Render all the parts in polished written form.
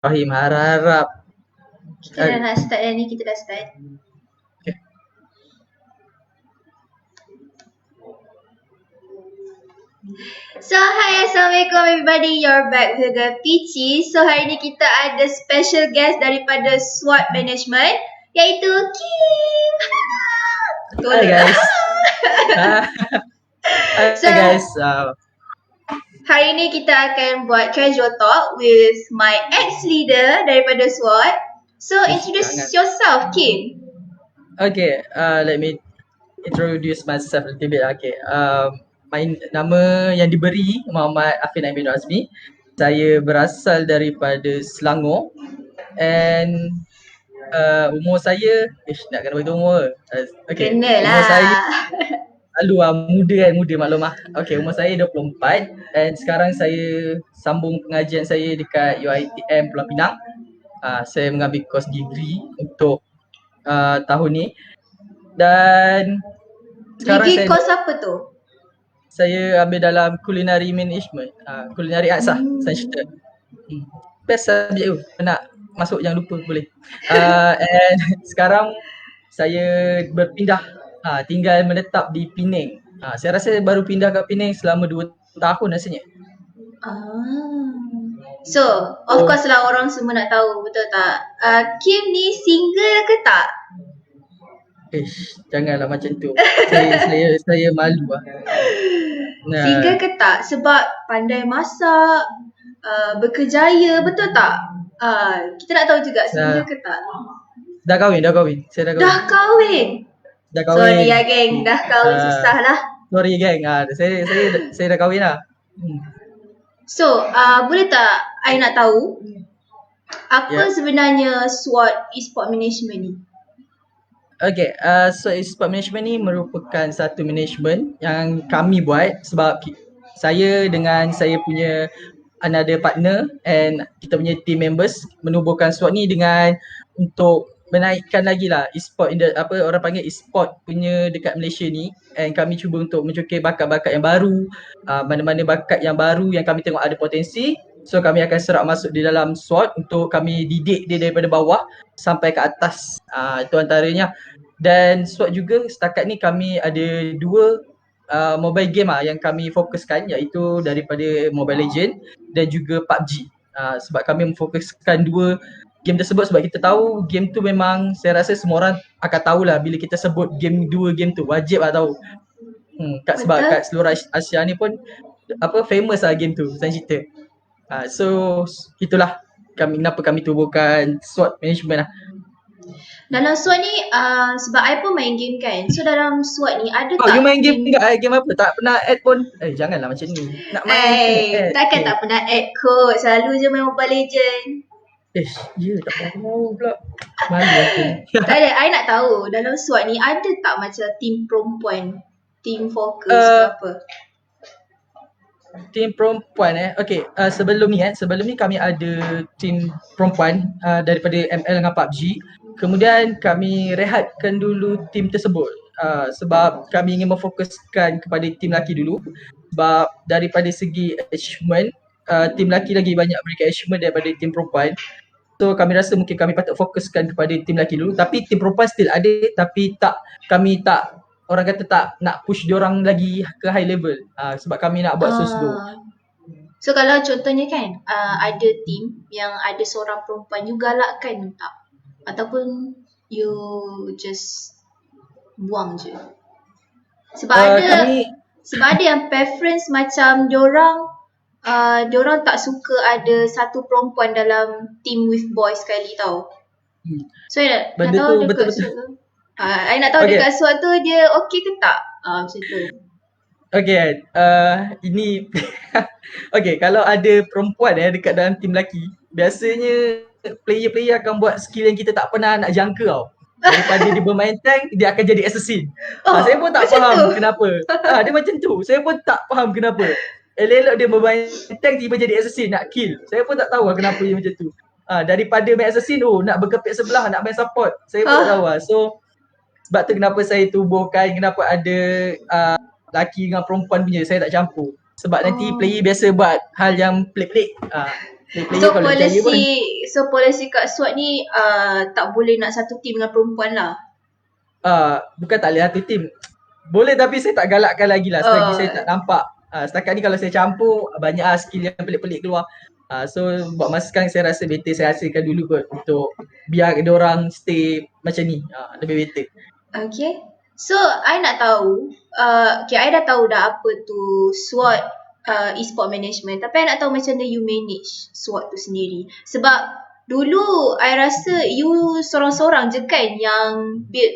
Rahim harap. Kita dah nak start dah ni, kita dah start. Okay. So hi, Assalamualaikum everybody, you're back with the Peachy. So hari ni kita ada special guest daripada SWOT Management, iaitu Kim. Hi guys. So, Hi guys. Hari ni kita akan buat casual talk with my ex-leader daripada SWOT. So introduce yourself, Kim. Okay, let me introduce myself a little bit. Okay, my nama yang diberi Muhammad Afin Amin Razmi. Saya berasal daripada Selangor and umur saya, nak kena beritahu umur. Okay, kena lah. Umur saya muda maklum lah. Okay, umur saya 24 and sekarang saya sambung pengajian saya dekat UiTM Pulau Pinang. Saya mengambil kos degree untuk tahun ni dan sekarang degree kos apa tu? Saya ambil dalam culinary management, culinary arts lah, science cerita. Best subject tu, nak masuk jangan lupa boleh. And sekarang saya berpindah, tinggal menetap di Penang. Saya rasa baru pindah ke Penang selama 2 tahun rasanya. So, of course lah orang semua nak tahu, betul tak? Kim ni single ke tak? Janganlah macam tu. saya malu lah. Single ke tak? Sebab pandai masak, berkejaya, betul tak? Kita nak tahu juga single ke tak? Dah kahwin. Saya dah kahwin. Dah kahwin? Sorry ya geng, dah kahwin susah lah. Sorry geng, saya dah kahwin lah. So, boleh tak I nak tahu apa sebenarnya SWOT e-sport management ni? Okay, so e-sport management ni merupakan satu management yang kami buat sebab saya dengan saya punya another partner and kita punya team members menubuhkan SWOT ni dengan untuk menaikkan lagi lah e-sport, orang panggil e-sport punya dekat Malaysia ni, and kami cuba untuk mencukir bakat-bakat yang baru, mana-mana bakat yang baru yang kami tengok ada potensi, so kami akan serap masuk di dalam SWOT untuk kami didik dia daripada bawah sampai ke atas. Itu antaranya. Dan SWOT juga setakat ni kami ada 2 mobile game yang kami fokuskan, iaitu daripada Mobile Legend dan juga PUBG. Sebab kami memfokuskan 2 game tersebut sebab kita tahu game tu memang saya rasa semua orang akan tahulah bila kita sebut game 2 game tu, wajib lah tahu. Sebab kat seluruh Asia ni pun famous lah game tu, saya cerita. So itulah kenapa kami tubuhkan SWOT management lah. Dalam SWOT ni, sebab I pun main game kan, so dalam SWOT ni ada tak? You main game juga? Game apa? Tak pernah add pun? Janganlah macam ni. Nak main takkan tak pernah add kot, selalu je main Mobile Legend. Tak tahu pula. Malu aku. Tak ada, I nak tahu dalam SWOT ni ada tak macam team perempuan, team fokus ke apa? Team perempuan Okay, sebelum ni kami ada team perempuan daripada ML dengan PUBG. Kemudian kami rehatkan dulu team tersebut sebab kami ingin memfokuskan kepada team lelaki dulu. Sebab daripada segi achievement, team lelaki lagi banyak memberikan achievement daripada team perempuan. So kami rasa mungkin kami patut fokuskan kepada team lelaki dulu. Tapi team perempuan still ada, tapi kami tak, orang kata tak nak push diorang lagi ke high level, sebab kami nak buat slow. So kalau contohnya kan, ada team yang ada seorang perempuan, you galakkan tak? Ataupun you just buang je? Sebab ada yang preference macam diorang tak suka ada satu perempuan dalam team with boys sekali tau. So I nak tahu dekat SWOT tu, I nak tahu dekat SWOT tu dia okey ke tak? Macam tu. Okay, ini okay, kalau ada perempuan dekat dalam team lelaki, biasanya player-player akan buat skill yang kita tak pernah nak jangka tau. Daripada dia bermain tank, dia akan jadi assassin. Saya pun tak faham kenapa. Dia macam tu. Saya pun tak faham kenapa. Elok-elok dia bermain tank, tiba jadi assassin, nak kill. Saya pun tak tahu kenapa dia macam tu. Daripada main assassin, nak berkepit sebelah, nak main support. Saya pun tak tahu. So, sebab tu kenapa saya tubuhkan, kenapa ada lelaki dengan perempuan punya, saya tak campur. Sebab nanti player biasa buat hal yang pelik-pelik. Player kalau percaya pun. Polisi kat SWAT ni tak boleh nak satu team dengan perempuan lah. Bukan tak boleh satu team. Boleh tapi saya tak galakkan lagi lah. Selagi saya tak nampak. Setakat ni kalau saya campur, banyak skill yang pelik-pelik keluar. So buat masa sekarang saya rasa better saya hasilkan dulu kot untuk biar dia orang stay macam ni. Lebih better. Okay. So, I nak tahu, I dah tahu dah apa tu SWOT e-sport management. Tapi I nak tahu macam mana you manage SWOT tu sendiri. Sebab dulu I rasa you sorang-sorang je kan yang build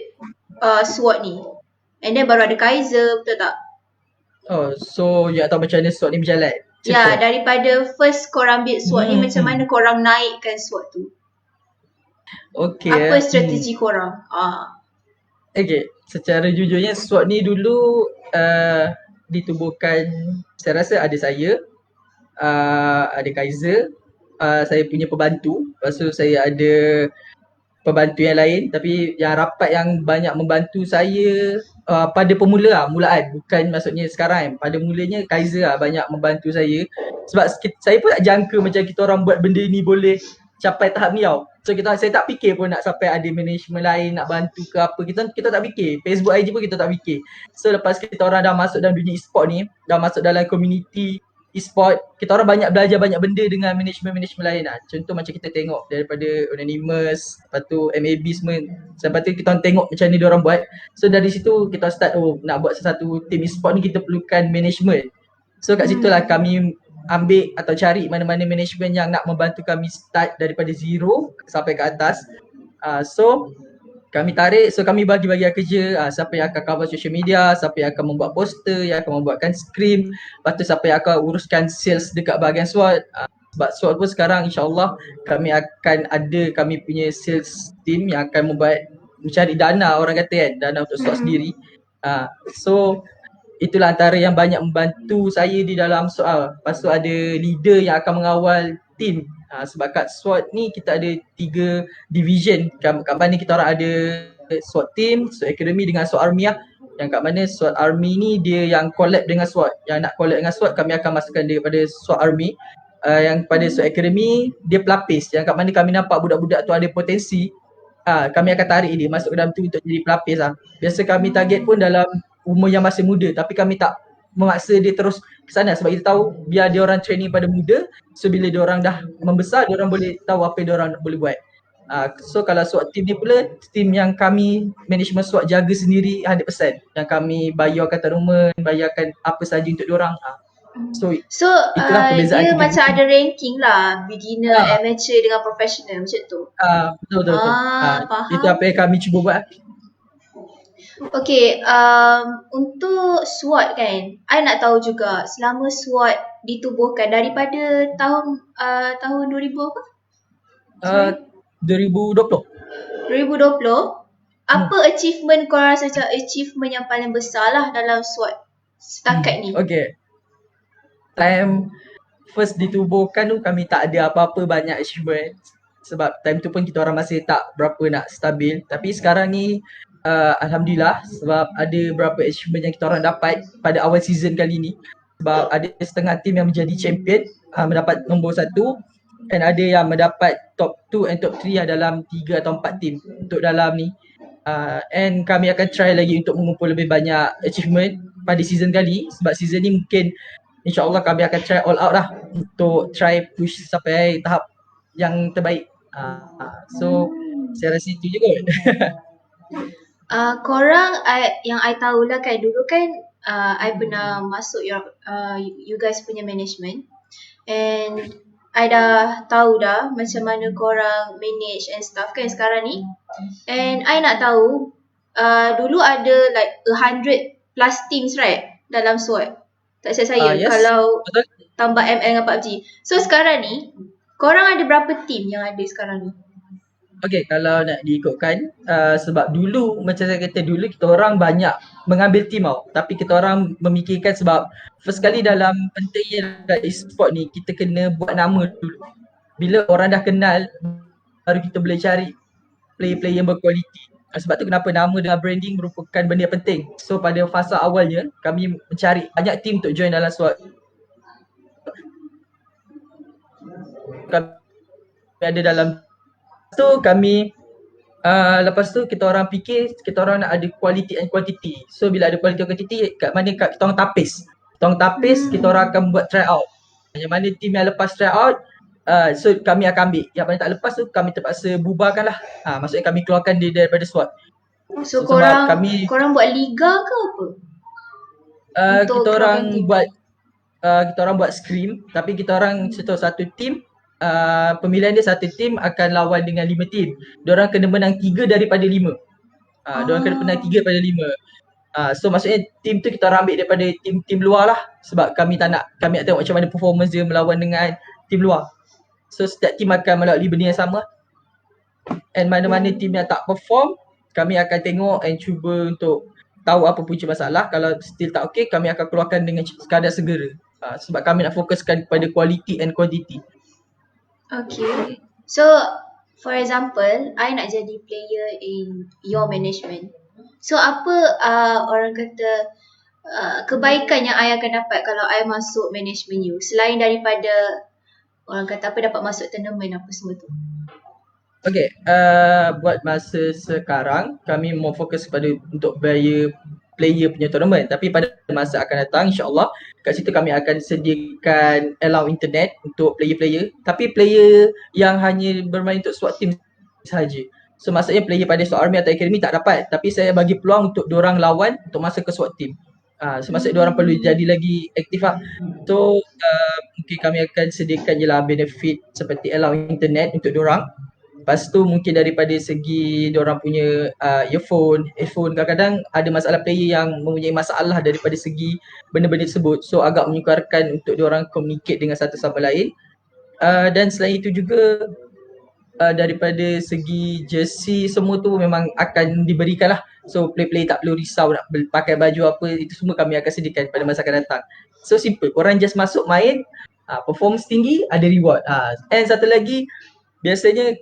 SWOT ni. And then baru ada Kaiser, betul tak? So you nak tahu macam mana SWOT ni berjalan? Ya, daripada first korang build SWOT ni, macam mana korang naikkan SWOT tu? Okay. Apa strategi korang? Okay, secara jujurnya SWOT ni dulu ditubuhkan, saya rasa ada saya, ada Kaiser, saya punya pembantu, lepas tu saya ada pembantu yang lain, tapi yang rapat yang banyak membantu saya pada mulaan, bukan maksudnya sekarang. Pada mulanya Kaiser banyak membantu saya, sebab saya pun tak jangka macam kita orang buat benda ni boleh capai tahap ni tau. So saya tak fikir pun nak sampai ada management lain nak bantu ke apa. Kita tak fikir. Facebook IG pun kita tak fikir. So lepas kita orang dah masuk dalam dunia e-sport ni, dah masuk dalam community e-sport, kita orang banyak belajar banyak benda dengan management lain lah. Contoh macam kita tengok daripada Anonymous, lepas tu MAB semua. Lepas tu kita orang tengok macam ni diorang buat. So dari situ kita start, nak buat satu team e-sport ni kita perlukan management. So kat situ lah kami ambil atau cari mana-mana management yang nak membantu kami start daripada zero sampai ke atas. So kami tarik, so kami bagi-bagi kerja, siapa yang akan cover social media, siapa yang akan membuat poster, yang akan membuatkan skrip, lepas tu siapa yang akan uruskan sales dekat bahagian SWOT. Sebab SWOT pun sekarang insyaAllah kami akan ada kami punya sales team yang akan mencari dana, orang kata kan, dana untuk SWOT sendiri. So itulah antara yang banyak membantu saya di dalam soal. Lepas tu ada leader yang akan mengawal team. Sebab kat SWOT ni kita ada 3 division. Kat mana kita orang ada SWOT team, SWOT Academy dengan SWOT Army lah. Yang kat mana SWOT Army ni dia yang collab dengan SWOT. Yang nak collab dengan SWOT kami akan masukkan dia pada SWOT Army. Yang pada SWOT Academy dia pelapis. Yang kat mana kami nampak budak-budak tu ada potensi, kami akan tarik dia masuk ke dalam tu untuk jadi pelapis lah. Biasa kami target pun dalam umur yang masih muda, tapi kami tak memaksa dia terus ke sana sebab kita tahu biar dia orang training pada muda, so bila dia orang dah membesar dia orang boleh tahu apa dia orang boleh buat. So kalau SWOT team ni pula team yang kami management SWOT jaga sendiri 100%, yang kami bayarkan tournament, bayarkan apa saja untuk dia orang. So itulah perbezaan dia kita macam ada ranking lah, beginner, amateur dengan professional macam tu. Betul. Itu apa yang kami cuba buat. Okay, untuk SWOT kan, I nak tahu juga selama SWOT ditubuhkan daripada tahun 2000 apa? 2020. 2020, apa achievement korang rasa macam achievement yang paling besar lah dalam SWOT setakat ni? Okay. Time first ditubuhkan tu kami tak ada apa-apa banyak achievement. Sebab time tu pun kita orang masih tak berapa nak stabil. Tapi sekarang ni Alhamdulillah sebab ada beberapa achievement yang kita orang dapat pada awal season kali ni. Sebab ada setengah tim yang menjadi champion, mendapat nombor 1, dan ada yang mendapat top 2 and top 3 dalam 3 atau 4 tim untuk dalam ni. And kami akan try lagi untuk mengumpul lebih banyak achievement pada season kali. Sebab season ni mungkin insyaAllah kami akan try all out lah untuk try push sampai tahap yang terbaik. So saya rasa itu je kot. Korang yang I tahu lah kan, dulu kan I pernah masuk you guys punya management, and I dah tahu dah macam mana korang manage and stuff kan sekarang ni. And I nak tahu, dulu ada like 100 plus teams right dalam SWOT, tak silap saya, Yes. kalau Betul. tambah ML dengan PUBG. So sekarang ni korang ada berapa team yang ada sekarang ni? Okay, kalau nak diikutkan, sebab dulu macam saya kata, dulu kita orang banyak mengambil team tau. Tapi kita orang memikirkan sebab first kali dalam pentingnya dalam e-sport ni kita kena buat nama dulu. Bila orang dah kenal baru kita boleh cari player-player yang berkualiti. Sebab tu kenapa nama dengan branding merupakan benda yang penting. So pada fasa awalnya kami mencari banyak team untuk join dalam SWOT. kami ada dalam tu kami lepas tu kita orang fikir kita orang nak ada quality and quantity. So bila ada quality and quantity kat mana kita orang tapis. Kita orang tapis, kita orang akan buat try out. Yang mana team yang lepas try out so kami akan ambil. Yang mana tak lepas tu kami terpaksa bubarkan lah. Maksudnya kami keluarkan dia daripada squad. So korang buat liga ke apa? Kita orang buat scrim, tapi kita orang satu team pemilihan dia satu team akan lawan dengan 5 team. Diorang kena menang 3 daripada 5. Diorang kena menang 3 daripada 5. So maksudnya team tu kita orang ambil daripada team luar lah, sebab kami nak tengok macam mana performance dia melawan dengan team luar. So setiap team akan melalui benda yang sama. And mana-mana team yang tak perform, kami akan tengok and cuba untuk tahu apa punca masalah. Kalau still tak okay, kami akan keluarkan dengan sekadar segera. Sebab kami nak fokuskan kepada quality and quantity. Okay. So, for example, I nak jadi player in your management. So, apa orang kata kebaikan yang I akan dapat kalau I masuk management you? Selain daripada orang kata apa dapat masuk tournament apa semua tu. Okay, buat masa sekarang kami mau fokus kepada untuk player punya tournament. Tapi pada masa akan datang insyaAllah kat situ kami akan sediakan allow internet untuk player-player. Tapi player yang hanya bermain untuk SWAT team sahaja. So maksudnya player pada SWAT Army atau Academy tak dapat. Tapi saya bagi peluang untuk diorang lawan untuk masuk ke SWAT team. So maksudnya diorang perlu jadi lagi aktif lah. So mungkin kami akan sediakan je lah benefit seperti allow internet untuk diorang. Lepas tu mungkin daripada segi diorang punya earphone kadang-kadang ada masalah player yang mempunyai masalah daripada segi benda-benda tersebut. So agak menyukarkan untuk diorang communicate dengan satu sama lain. Dan selain itu juga daripada segi jersey semua tu memang akan diberikan lah. So player-player tak perlu risau nak pakai baju apa, itu semua kami akan sediakan pada masa akan datang. So simple, korang just masuk main, performance tinggi ada reward. And satu lagi, biasanya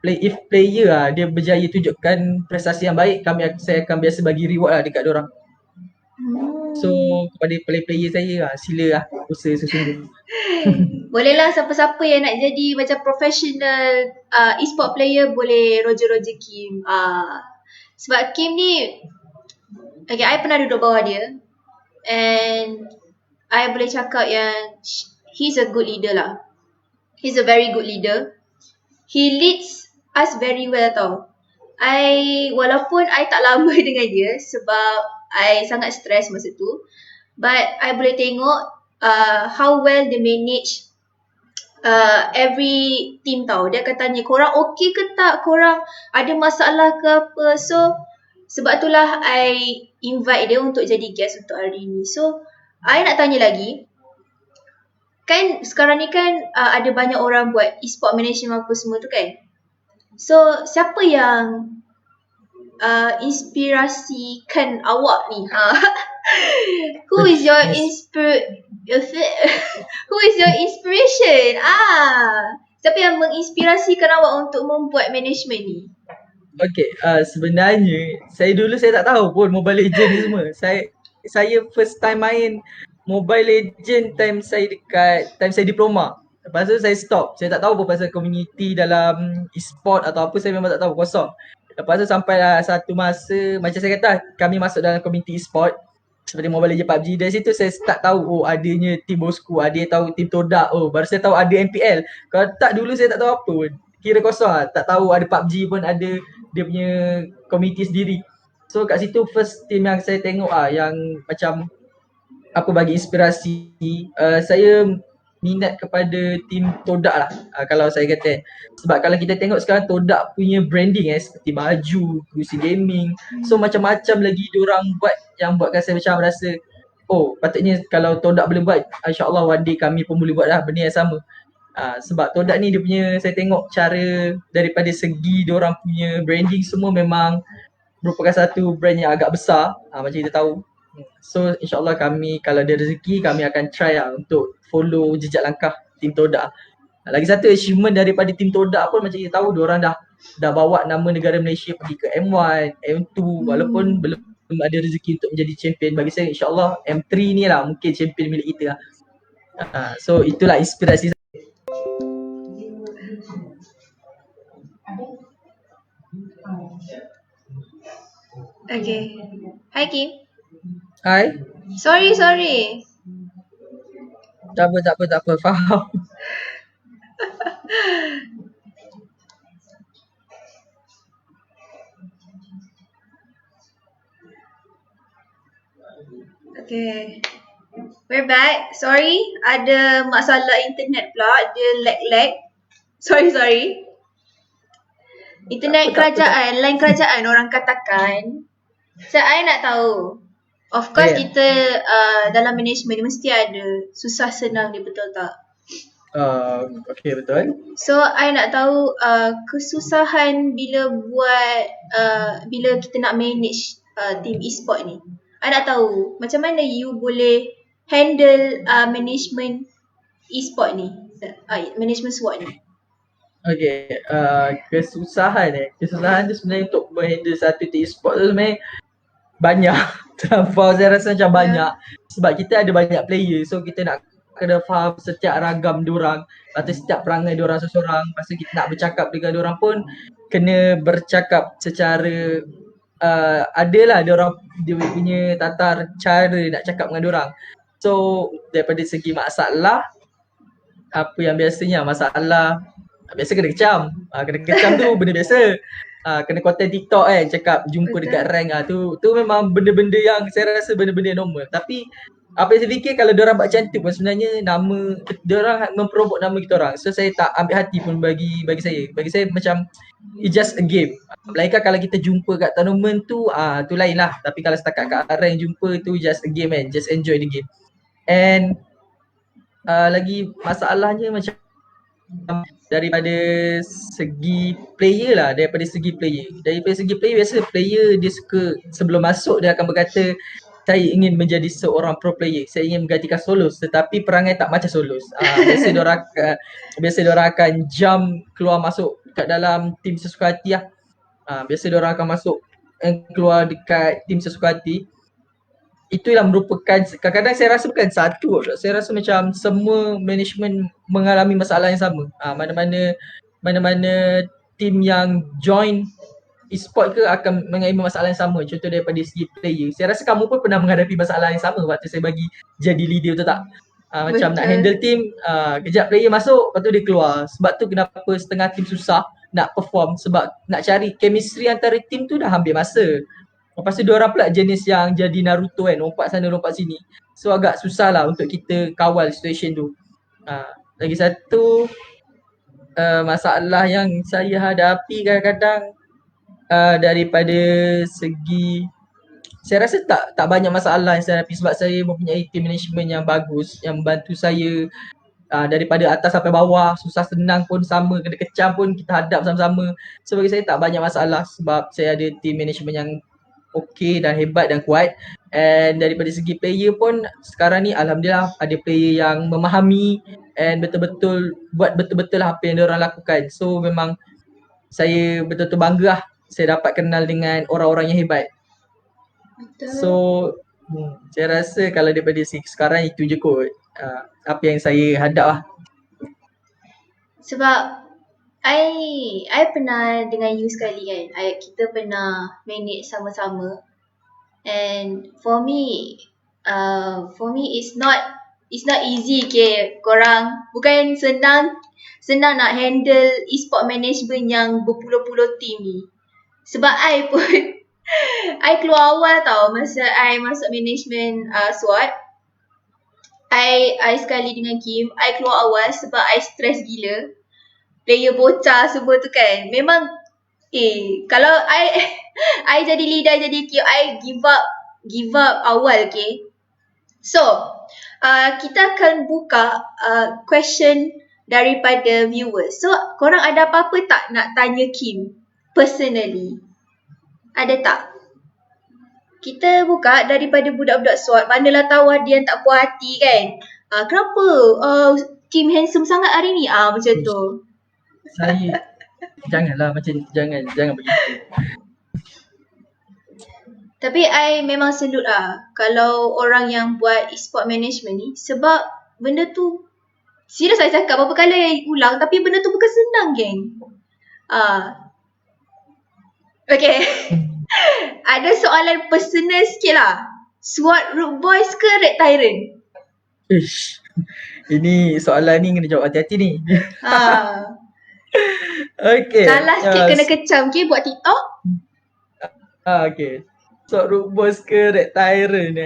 if player dia berjaya tunjukkan prestasi yang baik, saya akan biasa bagi reward lah dekat diorang. So kepada player-player saya sila lah usaha sesungguh. Bolehlah siapa-siapa yang nak jadi macam professional e-sport player boleh Roger Kim. Sebab Kim ni, okay, I pernah duduk bawah dia and I boleh cakap yang he's a good leader lah. He's a very good leader. He leads us very well tau. Walaupun I tak lama dengan dia sebab I sangat stress masa tu, but I boleh tengok how well they manage every team tau. Dia akan tanya korang okay ke tak, korang ada masalah ke apa. So sebab itulah I invite dia untuk jadi guest untuk hari ni. So I nak tanya lagi, kan sekarang ni kan ada banyak orang buat e-sport management apa semua tu kan. So siapa yang inspirasikan awak ni? Who is your inspiration? Siapa yang menginspirasikan awak untuk membuat management ni? Okay, sebenarnya saya tak tahu pun Mobile Legends ni semua. Saya first time main Mobile Legends time saya diploma. Lepas tu saya stop. Saya tak tahu apa pasal community dalam e-sport atau apa, saya memang tak tahu, kosong. Lepas tu sampailah satu masa, macam saya kata, kami masuk dalam community e-sport seperti Mobile Legends, PUBG. Dari situ saya start tahu adanya Team Bosku, ada yang tahu Team Todak. Baru saya tahu ada MPL. Kalau tak dulu saya tak tahu apa pun. Kira kosong lah. Tak tahu ada PUBG pun ada dia punya community sendiri. So kat situ first team yang saya tengok yang macam apa bagi inspirasi, saya minat kepada team Todak lah, kalau saya kata. Sebab kalau kita tengok sekarang Todak punya branding seperti baju, kursi gaming, so macam-macam lagi diorang buat yang buatkan saya macam rasa patutnya kalau Todak boleh buat, insyaAllah one day kami pun boleh buat lah benda yang sama. Sebab Todak ni dia punya, saya tengok cara daripada segi diorang punya branding semua memang merupakan satu brand yang agak besar, macam kita tahu. So insyaAllah kami kalau ada rezeki kami akan try untuk follow jejak langkah Team Todak. Lagi satu achievement daripada Team Todak pun macam kita tahu, diorang dah bawa nama negara Malaysia pergi ke M1, M2 walaupun belum ada rezeki untuk menjadi champion. Bagi saya insyaAllah M3 ni lah mungkin champion milik kita lah. So itulah inspirasi saya. Okay. Hi Kim. Hai. Sorry. Tak apa. Faham. Okay. We're back. Sorry, ada masalah internet pula. Dia lag. Sorry. Internet Tak apa. line kerajaan orang katakan. So, I nak tahu. Of course, Okay. kita dalam management mesti ada susah senang dia, betul tak? Okay, betul. So, I nak tahu kesusahan bila bila kita nak manage team e-sport ni. I nak tahu macam mana you boleh handle management e-sport ni, management SWOT ni. Okay, kesusahan tu sebenarnya untuk menghandle satu team e-sport tu sebenarnya banyak. Terlampau saya rasa macam banyak. Sebab kita ada banyak player, so kita nak kena faham setiap ragam diorang. Lepas tu setiap perangai diorang seseorang. Lepas tu kita nak bercakap dengan diorang pun kena bercakap secara adalah diorang dia punya tatar cara nak cakap dengan diorang. So daripada segi masalah, apa yang biasanya masalah biasa kena kecam. Kena kecam tu benda biasa. Kena konten TikTok kan, cakap jumpa Betul. dekat rank tu memang benda-benda yang saya rasa benda-benda yang normal. Tapi apa yang saya fikir kalau diorang buat macam tu pun sebenarnya nama diorang mempromote nama kita orang. So saya tak ambil hati pun bagi saya. Bagi saya macam it's just a game. Melainkan kalau kita jumpa kat tournament tu lain lah. Tapi kalau setakat kat rank jumpa tu just a game kan. Just enjoy the game. And lagi masalahnya macam daripada segi player lah. Daripada segi player biasa player dia suka sebelum masuk dia akan berkata saya ingin menjadi seorang pro player, saya ingin menggantikan Solos, tetapi perangai tak macam Solos. Biasa diorang akan jump keluar masuk kat dalam tim sesuka hati lah. Biasa diorang akan masuk keluar dekat tim sesuka hati. Itu yang merupakan, kadang-kadang saya rasa bukan satu, saya rasa macam semua management mengalami masalah yang sama. Mana-mana tim yang join e-sport ke akan mengalami masalah yang sama. Contoh daripada segi player, saya rasa kamu pun pernah menghadapi masalah yang sama waktu saya bagi jadi leader tu tak? Macam nak handle team, kejap player masuk, lepas tu dia keluar. Sebab tu kenapa setengah team susah nak perform, sebab nak cari chemistry antara team tu dah ambil masa. Lepas tu diorang pula jenis yang jadi Naruto kan, lompat sana lompat sini. So agak susah lah untuk kita kawal situation tu. Lagi satu masalah yang saya hadapi kadang-kadang daripada segi, saya rasa tak banyak masalah yang saya hadapi sebab saya mempunyai team management yang bagus yang membantu saya daripada atas sampai bawah, susah senang pun sama, kena kecam pun kita hadap sama-sama. So bagi saya tak banyak masalah sebab saya ada team management yang okey dan hebat dan kuat. And daripada segi player pun sekarang ni alhamdulillah ada player yang memahami and betul-betul buat betul-betul lah apa yang diorang lakukan. So memang saya betul-betul bangga lah saya dapat kenal dengan orang-orang yang hebat. Betul. So saya rasa kalau daripada sekarang itu je kot apa yang saya hadap lah. Sebab I pernah dengan you sekali kan. Kita pernah manage sama-sama. And for me it's not easy ke. Korang bukan senang nak handle e-sport management yang berpuluh-puluh team ni. Sebab I pun I keluar awal tau masa I masuk management SWOT. I sekali dengan Kim, I keluar awal sebab I stress gila. Player bocah semua tu kan. Memang kalau I jadi leader, jadi Kim, I give up awal, okay. So kita akan buka question daripada viewers. So korang ada apa-apa tak nak tanya Kim personally? Ada tak? Kita buka daripada budak-budak SWOT. Manalah tahu ada yang tak puas hati kan. Kenapa Kim handsome sangat hari ni? Macam tu. Saya janganlah jangan begitu. Tapi I memang salute kalau orang yang buat e-sport management ni, sebab benda tu serius saya cakap berapa kali ulang, tapi benda tu bukan senang geng. Ah, okay. Ada soalan personal sikit lah. SWAT Root Boys ke Red Tyrant? Ish. Ini soalan ni kena jawab hati-hati ni. Ha. Okay. Salah sikit kena kecam, okay, buat TikTok. Okay. So Root Boys ke Red Tyrant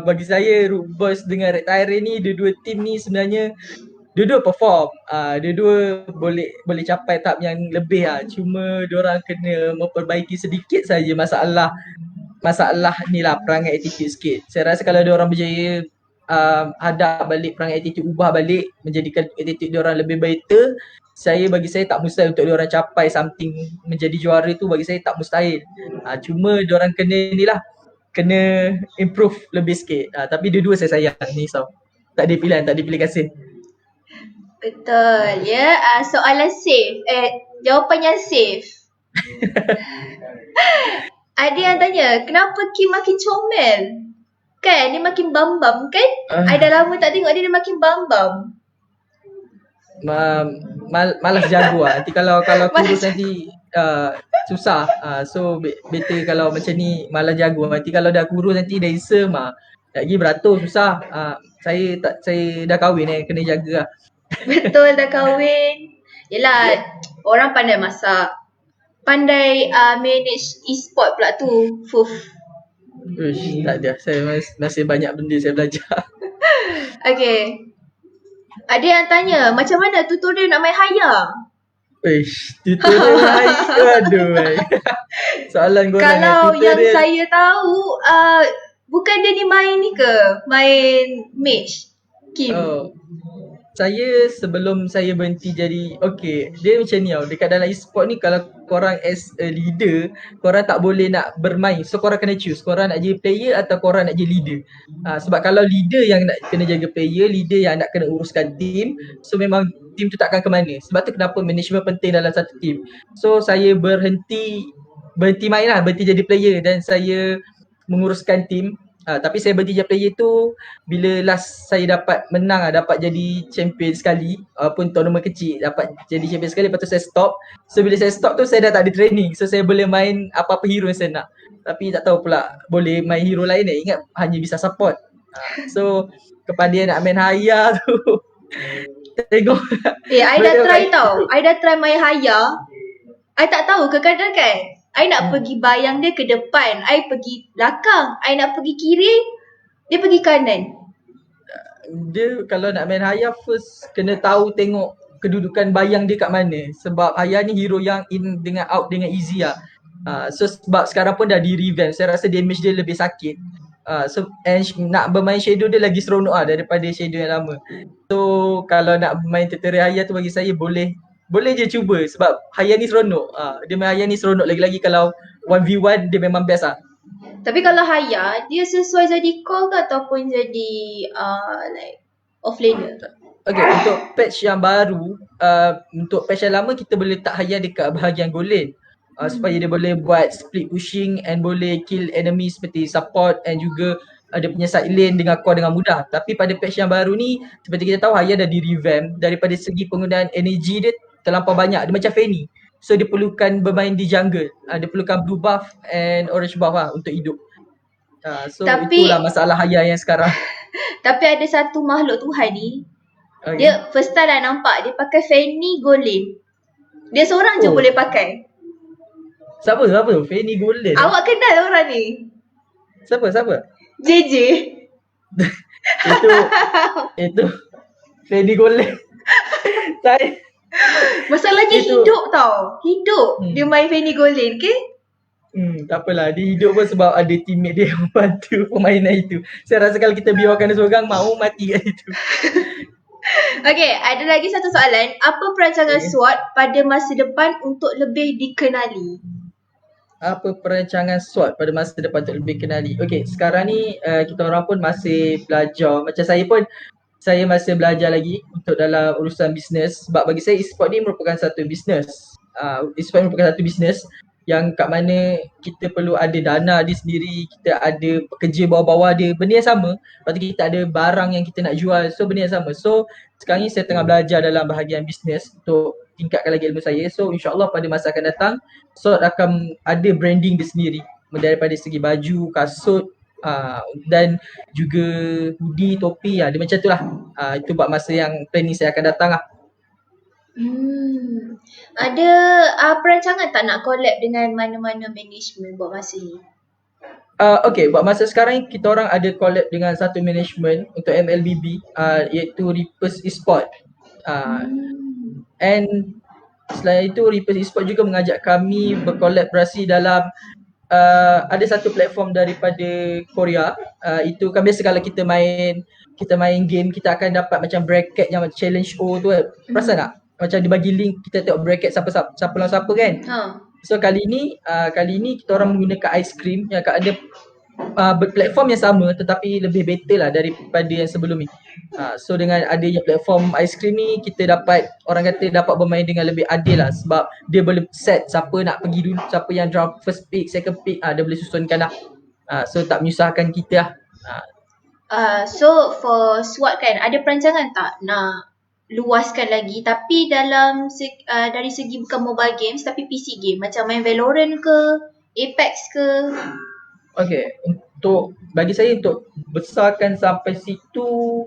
bagi saya Root Boys dengan Red Tyrant ni, dua-dua team ni sebenarnya dua-dua perform. Dua-dua boleh capai tahap yang lebih Cuma diorang kena memperbaiki sedikit saja masalah ni lah, perangai attitude sikit. Saya rasa kalau diorang berjaya hadap balik perangai attitude, ubah balik menjadikan attitude diorang lebih better, bagi saya tak mustahil untuk diorang capai something menjadi juara tu, bagi saya tak mustahil. Cuma diorang kena improve lebih sikit. Tapi dua-dua saya sayang ni, so tak ada pilihan, tak ada pilih kasih. Betul, ya. Soalan safe. Jawapan yang safe. Ada yang tanya, kenapa Kim makin comel? Kan, dia makin bam-bam kan? I dah lama tak tengok dia makin bam-bam. Malas jago Nanti kalau kurus nanti susah. So better kalau macam ni malas jago. Nanti kalau dah kurus nanti dah isem lagi beratur susah. Saya dah kahwin kena jaga lah. Betul, dah kahwin. Yelah, orang pandai masak, pandai manage e-sport pula tu. Fuf. Uish, tak ada. Saya masih banyak benda saya belajar. Okay. Ada yang tanya, macam mana tutorial nak main Haya? Uish, tutorial aduh. Soalan korang Kalau tutorial. yang saya tahu, bukan dia ni main ni ke? Main mage? Kim? Saya sebelum saya berhenti jadi, dia macam ni dekat dalam e-sport ni, kalau korang as a leader, korang tak boleh nak bermain. So korang kena choose, korang nak jadi player atau korang nak jadi leader. Sebab kalau leader yang nak kena jaga player, leader yang nak kena uruskan team, so memang team tu takkan ke mana. Sebab tu kenapa management penting dalam satu team. So saya berhenti main lah, berhenti jadi player dan saya menguruskan team. Tapi saya berhenti jadi player tu bila last saya dapat menang dapat jadi champion sekali, walaupun tournament kecil, dapat jadi champion sekali, lepas tu saya stop. So bila saya stop tu saya dah tak ada training, so saya boleh main apa-apa hero yang saya nak. Tapi tak tahu pula boleh main hero lain ingat hanya bisa support. So kepada yang nak main Haya tu tengok. I dah try tau. I dah try main Haya. I tak tahu kadang-kadang kan I nak pergi bayang dia ke depan, I pergi belakang, I nak pergi kiri, dia pergi kanan. Dia kalau nak main Haya, first kena tahu tengok kedudukan bayang dia kat mana. Sebab Haya ni hero yang in dengan out dengan easy so sebab sekarang pun dah di revamp, saya rasa damage dia lebih sakit. So and nak bermain shadow dia lagi seronok daripada shadow yang lama. So kalau nak main tutorial Haya tu, bagi saya boleh je cuba sebab Haya ni seronok. Dia main Haya ni seronok, lagi-lagi kalau 1v1 dia memang best Tapi kalau Haya, dia sesuai jadi core ke ataupun jadi like offlaner? Okay, untuk patch yang baru, untuk patch yang lama kita boleh letak Haya dekat bahagian goal lane. Supaya dia boleh buat split pushing and boleh kill enemy seperti support and juga dia punya side lane dengan core dengan mudah. Tapi pada patch yang baru ni, seperti kita tahu Haya dah di revamp. Daripada segi penggunaan energy dia terlampau banyak. Dia macam Fanny. So dia perlukan bermain di jungle. Dia perlukan blue buff and orange buff untuk hidup. So itulah masalah Haya yang sekarang. Tapi ada satu makhluk Tuhan ni, dia first time lah nampak dia pakai Fanny gold lane. Dia seorang je boleh pakai. Siapa? Fanny gold lane? Awak kenal orang ni? Siapa? JJ. Itu Fanny gold lane. Masalahnya hidup tau. Dia main Fanny gold lane, okay? Tak apalah, dia hidup pun sebab ada teammate dia yang membantu permainan itu. Saya rasa kalau kita biarkan dia seorang, mau mati kat situ. Okay, ada lagi satu soalan. Apa perancangan SWAT pada masa depan untuk lebih dikenali? Apa perancangan SWAT pada masa depan untuk lebih dikenali? Okay, sekarang ni kita orang pun masih belajar. Macam saya masih belajar lagi untuk dalam urusan bisnes. Sebab bagi saya e-sport ni merupakan satu bisnes. E-sport merupakan satu bisnes yang kat mana kita perlu ada dana dia sendiri, kita ada pekerja bawah-bawah dia, benda yang sama. Lepas tu kita ada barang yang kita nak jual, so benda yang sama. So sekarang ni saya tengah belajar dalam bahagian bisnes untuk tingkatkan lagi ilmu saya. So insyaAllah pada masa akan datang SWOT akan ada branding dia sendiri daripada segi baju, kasut, dan juga hoodie, topi, dia macam tu lah. Itu buat masa yang planning saya akan datang lah. Ada perancangan tak nak collab dengan mana-mana management buat masa ni? Okay, buat masa sekarang kita orang ada collab dengan satu management untuk MLBB, iaitu Reapers Esport. And selain itu Reapers Esport juga mengajak kami berkolaborasi dalam ada satu platform daripada Korea. Itu kan biasa kalau kita main game, kita akan dapat macam bracket yang challenge O tu kan. Perasan tak? Macam dia bagi link, kita tengok bracket siapa lawan siapa kan. So kali ni kita orang menggunakan ice cream yang ada platform yang sama tetapi lebih better lah daripada yang sebelum ni. So dengan adanya platform ice cream ni, kita dapat bermain dengan lebih adil lah, sebab dia boleh set siapa nak pergi dulu, siapa yang draw first pick, second pick, dia boleh susunkan lah. So tak menyusahkan kita lah. So for SWOT kan, ada perancangan tak nak luaskan lagi tapi dalam dari segi bukan mobile games tapi PC game, macam main Valorant ke, Apex ke? Okay, bagi saya untuk besarkan sampai situ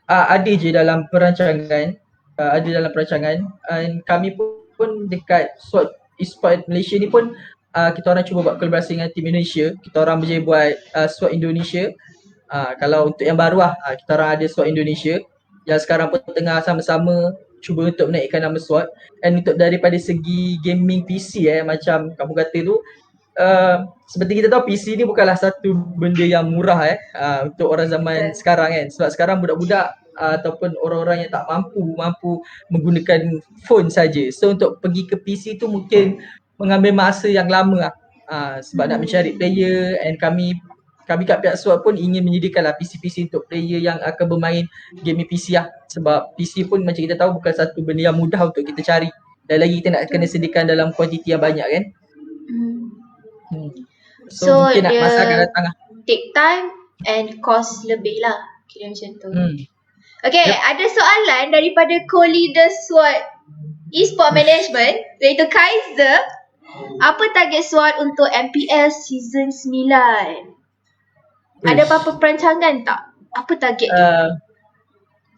ada je dalam perancangan. And kami pun dekat SWOT Esport Malaysia ni pun kita orang cuba buat kolaborasi dengan tim Indonesia. Kita orang berjaya buat SWOT Indonesia. Kalau untuk yang baru kita orang ada SWOT Indonesia yang sekarang pun tengah sama-sama cuba untuk menaikkan nama SWOT. And untuk daripada segi gaming PC macam kamu kata tu, seperti kita tahu PC ni bukanlah satu benda yang murah untuk orang zaman sekarang kan. Sebab sekarang budak-budak ataupun orang-orang yang tak mampu menggunakan phone saja. So untuk pergi ke PC tu mungkin mengambil masa yang lama sebab nak mencari player. And kami kat pihak SWOT pun ingin menyediakanlah PC-PC untuk player yang akan bermain game PC sebab PC pun macam kita tahu bukan satu benda yang mudah untuk kita cari, dan lagi kita nak kena sediakan dalam kuantiti yang banyak kan. So mungkin dia masa akan datang take time and cost lebih lah, kira macam tu. Okay, ada soalan daripada co-leader SWOT Esport Management, iaitu Kaiser. Apa target SWOT untuk MPL Season 9? Ada apa-apa perancangan tak? Apa target dia?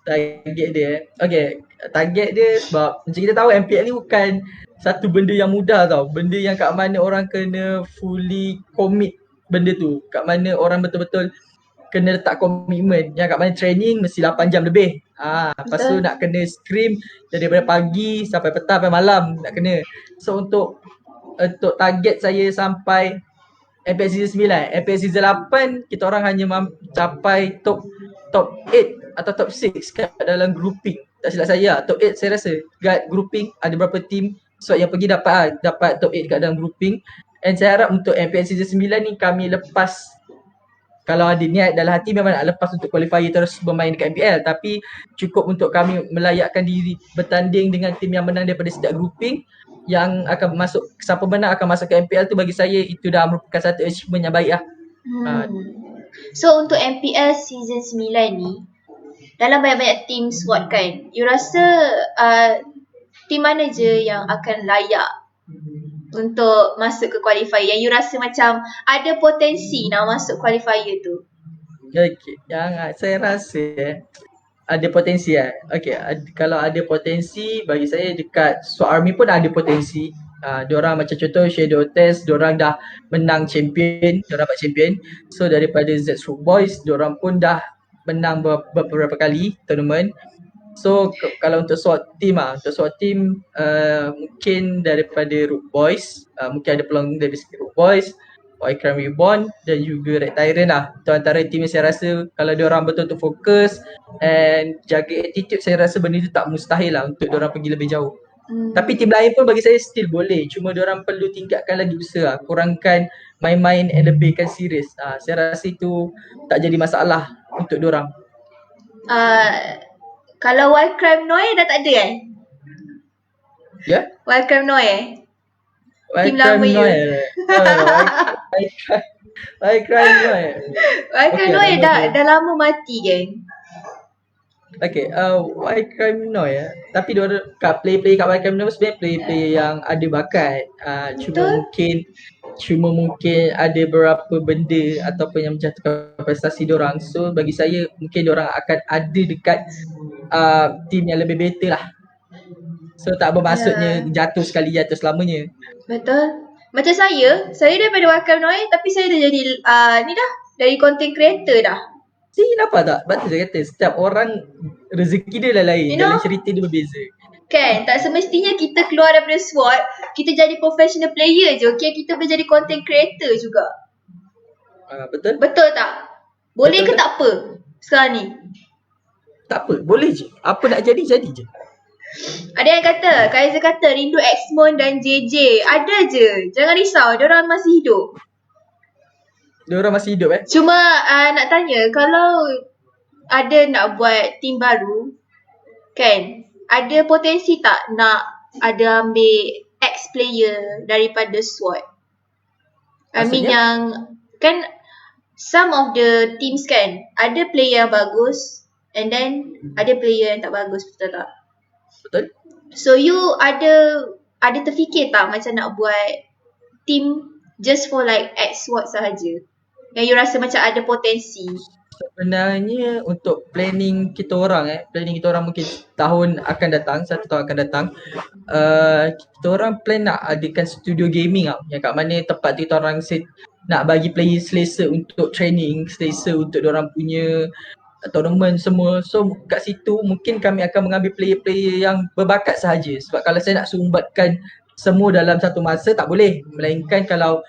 Target dia okay, target dia sebab macam kita tahu MPL ni bukan satu benda yang mudah tau. Benda yang kat mana orang kena fully commit benda tu. Kat mana orang betul-betul kena letak komitmen. Yang kat mana training mesti 8 jam lebih. Lepas tu nak kena scrim daripada pagi sampai petang sampai malam nak kena. So untuk target saya sampai MPL Season 9, MPL Season 8 kita orang hanya capai top 8 atau top 6 kat dalam grouping. Tak silap saya top 8 saya rasa. Kat grouping ada berapa team yang pergi dapat top 8 kat dalam grouping. And saya harap untuk MPL Season 9 ni kami lepas, kalau ada niat dalam hati memang nak lepas untuk qualifier terus bermain dekat MPL, tapi cukup untuk kami melayakkan diri bertanding dengan tim yang menang daripada setiap grouping, yang akan masuk, siapa menang akan masuk ke MPL tu. Bagi saya itu dah merupakan satu achievement yang baik lah. So untuk MPL Season 9 ni, dalam banyak-banyak team SWOT kan, you rasa team mana je yang akan layak untuk masuk ke qualifier, yang you rasa macam ada potensi nak masuk qualifier tu? Okay, yang saya rasa ada potensi Okay, kalau ada potensi bagi saya dekat SWAT Army pun ada potensi. Diorang macam contoh Shadow Test, diorang dah menang champion, diorang dapat champion. So daripada Z-Stroke Boys, diorang pun dah menang beberapa kali tournament. So kalau untuk SWAT team, mungkin daripada Root Boys, mungkin ada peluang dari Root Boys, White Crime Reborn dan juga Red Tyrant lah. Itu antara team yang saya rasa kalau diorang betul-betul fokus and jaga attitude, saya rasa benda itu tak mustahil lah untuk diorang pergi lebih jauh. Tapi tim lain pun bagi saya still boleh, cuma diorang perlu tingkatkan lagi usaha, kurangkan main-main and lebihkan serius. Saya rasa itu tak jadi masalah untuk diorang. Kalau Wild Crime Noi dah tak ada Wild Crime Noi Team lama you. Wild Crime Noi dah lama mati kan? Okay, Why Criminal ya. Tapi player-player kat Why Criminal sebenarnya player-player yang ada bakat. Betul? Cuma mungkin ada beberapa benda ataupun yang menjatuhkan prestasi diorang. So bagi saya mungkin diorang akan ada dekat team yang lebih better lah. So tak bermaksudnya Ya, jatuh sekali jatuh selamanya. betul. Macam saya daripada Wakam Noi tapi saya dah jadi ni dah, dari content creator dah. See, kenapa tak? Sebab tu saya kata setiap orang rezeki dia lain, You jalan know, cerita dia berbeza. kan, tak semestinya kita keluar daripada SWOT, kita jadi professional player je, okay? Kita boleh jadi content creator juga. Betul? Betul tak? Boleh Betul ke ke? tak apa sekarang ni? Tak apa, boleh je. Apa nak jadi je. Ada yang kata, Kaiser kata rindu Xmon dan JJ. Ada je. Jangan risau, diorang masih hidup. Dia orang masih hidup Cuma nak tanya, kalau ada nak buat team baru, kan, ada potensi tak nak ada ambil ex-player daripada SWOT? I mean Maksudnya? yang, kan, some of the teams kan, ada player yang bagus and then ada player yang tak bagus, betul tak? Betul? So you ada terfikir tak macam nak buat team just for like X-SWOT sahaja? Yang you rasa macam ada potensi. Sebenarnya untuk planning kita orang mungkin tahun akan datang, 1 tahun akan datang, kita orang plan nak adakan studio gaming yang kat mana tempat kita orang nak bagi player selesa untuk training, selesa untuk diorang punya tournament semua. So kat situ mungkin kami akan mengambil player-player yang berbakat sahaja. Sebab kalau saya nak sumbatkan semua dalam satu masa tak boleh. Melainkan kalau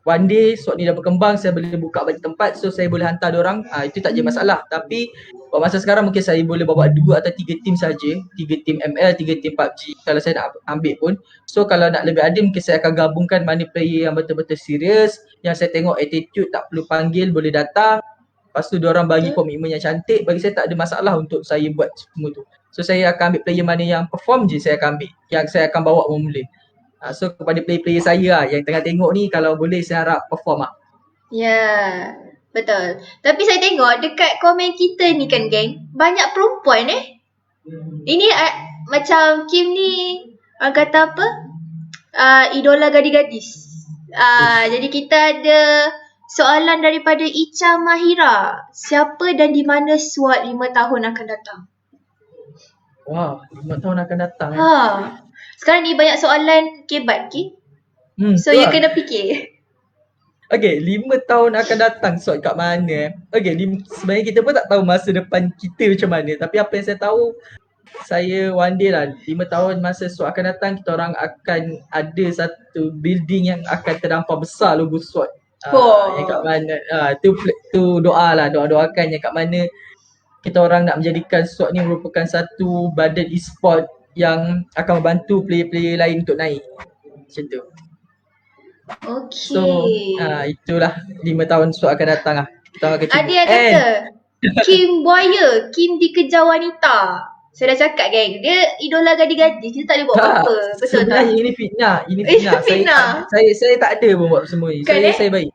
one day SWOT ni dah berkembang, saya boleh buka banyak tempat, so saya boleh hantar diorang, itu tak je masalah. Tapi pada masa sekarang mungkin saya boleh bawa 2 atau 3 tim saja, 3 tim ML, 3 tim PUBG kalau saya nak ambil pun. So kalau nak lebih adil mungkin saya akan gabungkan mana player yang betul-betul serius, yang saya tengok attitude tak perlu panggil, boleh datang. Lepas tu diorang bagi komitmen yang cantik, bagi saya tak ada masalah untuk saya buat semua tu. So saya akan ambil player mana yang perform je saya akan ambil, yang saya akan bawa memula. So kepada player-player saya yang tengah tengok ni, kalau boleh saya harap perform Ya, betul. Tapi saya tengok dekat komen kita ni kan geng, banyak perempuan Ini macam Kim ni kata apa? Idola gadis-gadis. Jadi kita ada soalan daripada Icha Mahira. Siapa dan di mana SWOT 5 tahun akan datang? Wah, 5 tahun akan datang Sekarang ni banyak soalan kebat So you kena fikir. Okay, 5 tahun akan datang SWOT kat mana Okay, sebenarnya kita pun tak tahu masa depan kita macam mana. Tapi apa yang saya tahu, saya one day lah 5 tahun masa SWOT akan datang, kita orang akan ada satu building yang akan terdampar besar logo SWOT. Yang kat mana tu doakan yang kat mana kita orang nak menjadikan SWOT ni merupakan satu badan e-sport yang akan membantu player-player lain untuk naik. Macam tu. Okay. So itulah 5 tahun SWOT akan datang lah. Ada yang kata Kim Buaya, Kim dikejar wanita. Saya dah cakap geng, dia idola gadis-gadis, dia tak boleh buat apa-apa. Betul tak? Sebenarnya ini fitnah. Saya tak ada pun buat semua ni. Saya baik.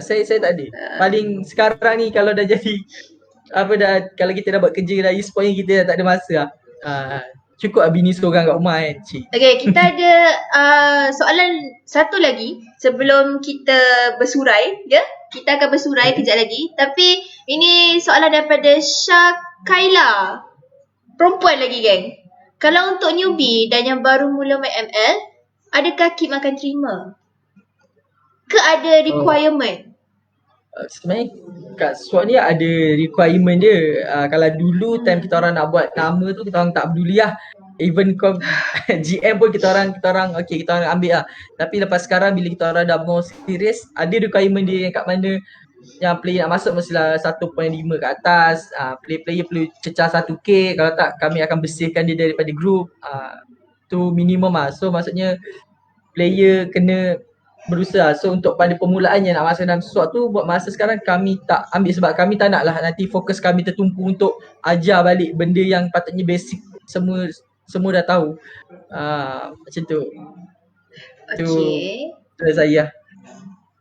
Saya tak ada. Paling sekarang ni kalau dah jadi kalau kita dah buat kerja dah e-sport ni, kita dah tak ada masa lah. Cukup lah bini seorang kat rumah kan. Okay, kita ada soalan satu lagi sebelum kita bersurai. Kita akan bersurai kejap lagi. Tapi ini soalan daripada Syakaila. Perempuan lagi geng. Kalau untuk newbie dan yang baru mula main ML, adakah Kim akan terima? Ke ada requirement? Sebenarnya kat SWOT ni ada requirement dia. Kalau dulu time kita orang nak buat nama tu, kita orang tak peduli lah. Even GM pun kita orang okay, kita orang ambil lah. Tapi lepas sekarang bila kita orang dah more serious, ada requirement dia yang kat mana yang player nak masuk mestilah 1.5 ke atas. Player perlu cecah 1k, kalau tak kami akan bersihkan dia daripada group. Tu minimum lah. So maksudnya player kena berusaha. So untuk pada permulaan yang nak masuk dalam SWOT tu, buat masa sekarang kami tak ambil sebab kami tak nak lah nanti fokus kami tertumpu untuk ajar balik benda yang patutnya basic semua dah tahu. Macam tu. Okay. Tu saya.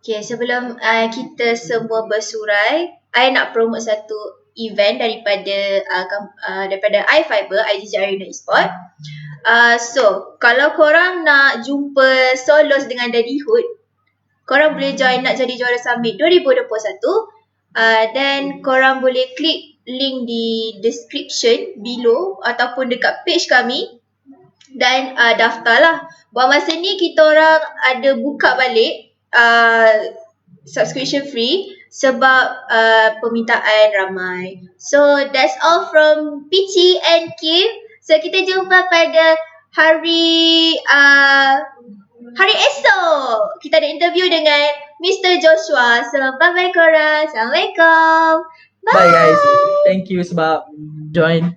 Okay, sebelum kita semua bersurai, I nak promote satu event daripada iFiber, IGG Arena Esport. So kalau korang nak jumpa Solos dengan Daddy Hood, korang boleh join Nak Jadi Juara Summit 2021. Dan korang boleh klik link di description below ataupun dekat page kami dan daftarlah. Buat masa ni kita orang ada buka balik subscription free sebab permintaan ramai. So that's all from Peachy and Kim. So kita jumpa pada hari esok. Kita ada interview dengan Mr. Joshua. So bye bye korang. Assalamualaikum. Bye guys. Thank you sebab join.